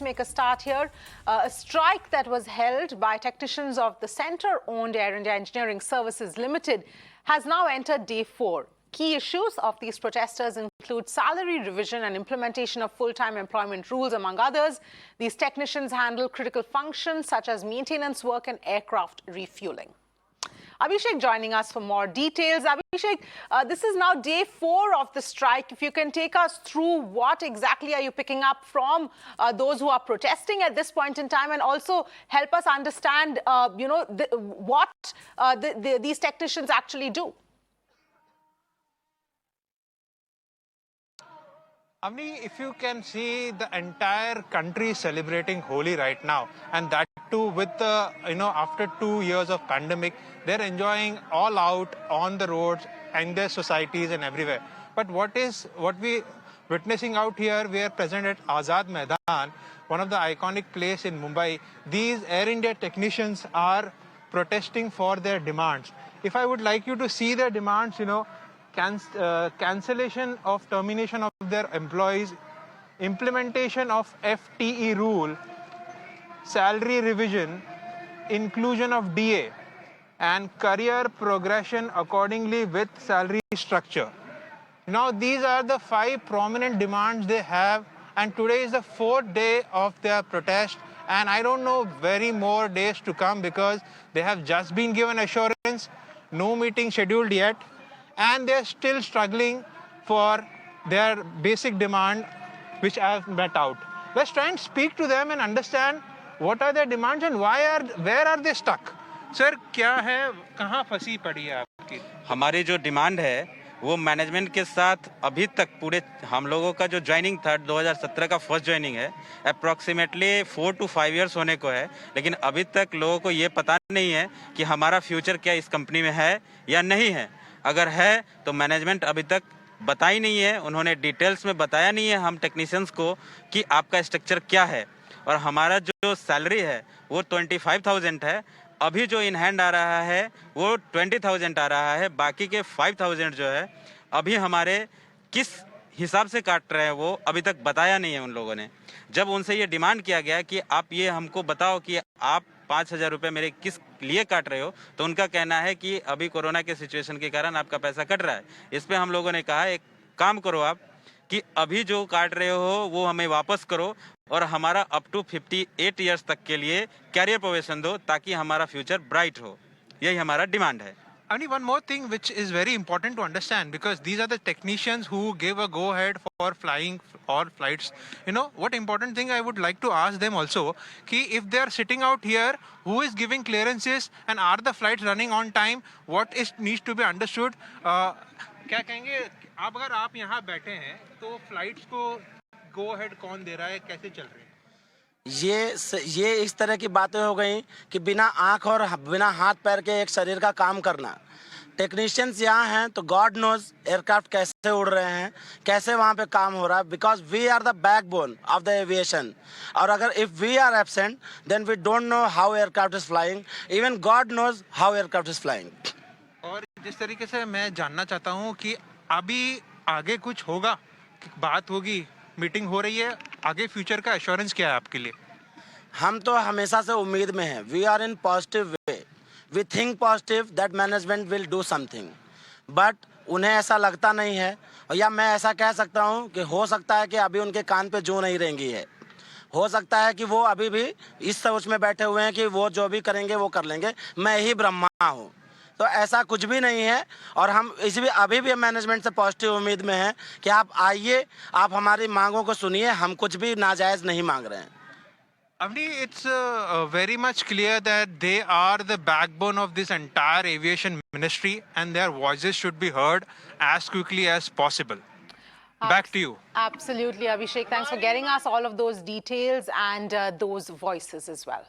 Make a start here. A strike that was held by technicians of the center-owned Air India Engineering Services Limited has now entered day 4. Key issues of these protesters include salary revision and implementation of full-time employment rules, among others. These technicians handle critical functions such as maintenance work and aircraft refueling. Abhishek joining us for more details. Abhishek, this is now day 4 of the strike. If you can take us through what exactly are you picking up from those who are protesting at this point in time, and also help us understand, what these technicians actually do. Avni, if you can see, the entire country celebrating Holi right now, and that too with the, after 2 years of pandemic, they're enjoying all out on the roads and their societies and everywhere. But what we witnessing out here, we are present at Azad Maidan, one of the iconic place in Mumbai. These Air India technicians are protesting for their demands. If I would like you to see their demands, cancellation of termination of their employees, implementation of FTE rule, salary revision, inclusion of DA, and career progression accordingly with salary structure. Now, these are the 5 prominent demands they have, and today is the 4th day of their protest, and I don't know very more days to come because they have just been given assurance, no meeting scheduled yet, and they're still struggling for their basic demand, which I have met out. Let's try and speak to them and understand what are their demands and where are they stuck. Sir, क्या है, कहाँ फंसी पड़ी है आपकी? हमारी जो demand है वो मैनेजमेंट के साथ अभी तक पूरे हम लोगों का जो ज्वाइनिंग था 2017 का फर्स्ट ज्वाइनिंग है, अप्रॉक्सीमेटली 4 to 5 years होने को है, लेकिन अभी तक लोगों को ये पता नहीं है कि हमारा फ्यूचर क्या इस कंपनी में है या नहीं है। अगर है तो मैनेजमेंट अभी तक बताई नहीं है, उन्होंने डिटेल्स में बताया नहीं है हम टेक्नीशियंस को कि आपका स्ट्रक्चर क्या है। और हमारा जो सैलरी है वो 25,000 है, अभी जो इन हैंड आ रहा है वो 20,000 आ रहा है, बाकी के 5,000 जो है अभी हमारे किस हिसाब से काट रहे हैं वो अभी तक बताया नहीं है उन लोगों ने। जब उनसे ये डिमांड किया गया कि आप ये हमको बताओ कि आप 5,000 रुपये मेरे किस लिए काट रहे हो, तो उनका कहना है कि अभी कोरोना के सिचुएशन के कारण आपका पैसा कट रहा है। इस पे हम लोगों ने कहा एक काम करो आप कि अभी जो काट रहे हो वो हमें वापस करो और हमारा अप टू 58 years तक के लिए कैरियर प्रोवेशन दो ताकि हमारा फ्यूचर ब्राइट हो। यही हमारा डिमांड है। Only one more thing which is very important to understand, because these are the technicians who gave a go-ahead for flying all flights. What important thing I would like to ask them also, कि if they are sitting out here, who is giving clearances and are the flights running on time? What needs to be understood? क्या कहेंगे आप, अगर आप यहाँ बैठे हैं तो फ्लाइट्स को go-ahead कौन दे रहा है, कैसे चल रहे हैं? ये इस तरह की बातें हो गई कि बिना आँख और बिना हाथ पैर के एक शरीर का काम करना। टेक्नीशियंस यहाँ हैं तो गॉड नोज एयरक्राफ्ट कैसे उड़ रहे हैं, कैसे वहाँ पे काम हो रहा है, because we are the backbone of the aviation. और अगर if we are absent then we don't know how aircraft is flying, even God knows how aircraft is flying. और जिस तरीके से मैं जानना चाहता हूँ कि अभी आगे कुछ होगा, बात होगी, मीटिंग हो रही है, आगे फ्यूचर का एश्योरेंस क्या है आपके लिए? हम तो हमेशा से उम्मीद में हैं, we are in positive way, we think positive that management will do something, but उन्हें ऐसा लगता नहीं है। या मैं ऐसा कह सकता हूं कि हो सकता है कि अभी उनके कान पे जूं नहीं रेंगी है, हो सकता है कि वो अभी भी इस सोच में बैठे हुए हैं कि वो जो भी करेंगे वो कर लेंगे, मैं ही ब्रह्मा हूँ। तो ऐसा कुछ भी नहीं है, और हम अभी भी मैनेजमेंट से पॉजिटिव उम्मीद में हैं कि आप आइए, आप हमारी मांगों को सुनिए, हम कुछ भी नाजायज़ नहीं मांग रहे हैं। Avni, it's very much clear that they are the backbone of this entire aviation ministry and their voices should be heard as quickly as possible. Back to you. Absolutely, Abhishek. Thanks for getting us all of those details and those voices as well.